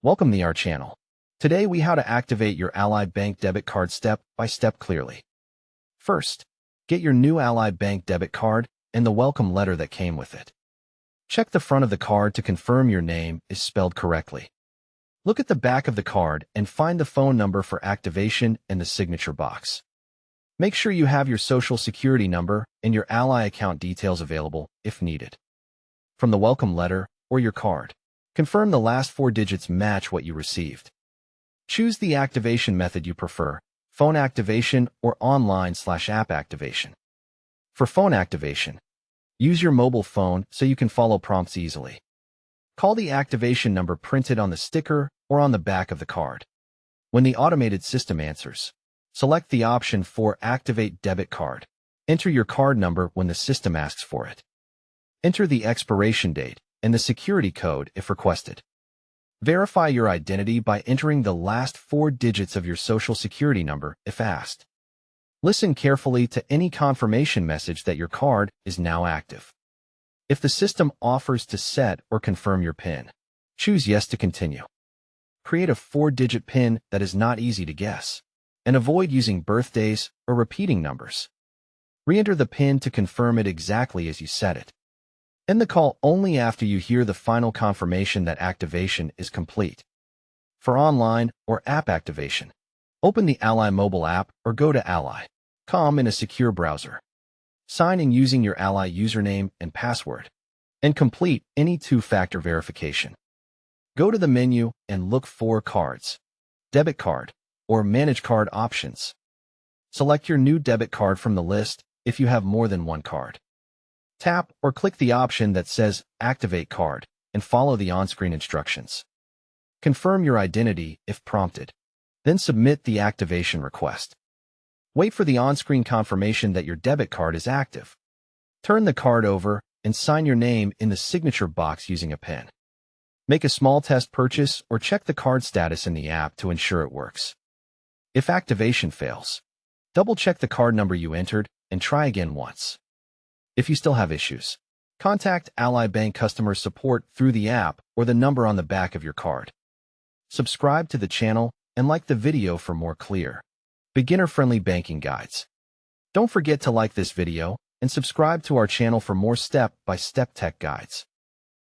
Welcome to our channel. Today we how to activate your Ally Bank debit card step by step clearly. First, get your new Ally Bank debit card and the welcome letter that came with it. Check the front of the card to confirm your name is spelled correctly. Look at the back of the card and find the phone number for activation in the signature box. Make sure you have your social security number and your Ally account details available if needed. From the welcome letter or your card, confirm the last 4 digits match what you received. Choose the activation method you prefer, phone activation or online/app activation. For phone activation, use your mobile phone so you can follow prompts easily. Call the activation number printed on the sticker or on the back of the card. When the automated system answers, select the option for Activate Debit Card. Enter your card number when the system asks for it. Enter the expiration date and the security code if requested. Verify your identity by entering the last 4 digits of your social security number if asked. Listen carefully to any confirmation message that your card is now active. If the system offers to set or confirm your PIN, choose Yes to continue. Create a 4-digit PIN that is not easy to guess, and avoid using birthdays or repeating numbers. Re-enter the PIN to confirm it exactly as you set it. End the call only after you hear the final confirmation that activation is complete. For online or app activation, open the Ally mobile app or go to ally.com in a secure browser. Sign in using your Ally username and password, and complete any 2-factor verification. Go to the menu and look for Cards, Debit Card, or Manage Card options. Select your new debit card from the list if you have more than one card. Tap or click the option that says Activate Card and follow the on-screen instructions. Confirm your identity if prompted, then submit the activation request. Wait for the on-screen confirmation that your debit card is active. Turn the card over and sign your name in the signature box using a pen. Make a small test purchase or check the card status in the app to ensure it works. If activation fails, double-check the card number you entered and try again once. If you still have issues, contact Ally Bank customer support through the app or the number on the back of your card. Subscribe to the channel and like the video for more clear, beginner-friendly banking guides. Don't forget to like this video and subscribe to our channel for more step-by-step tech guides.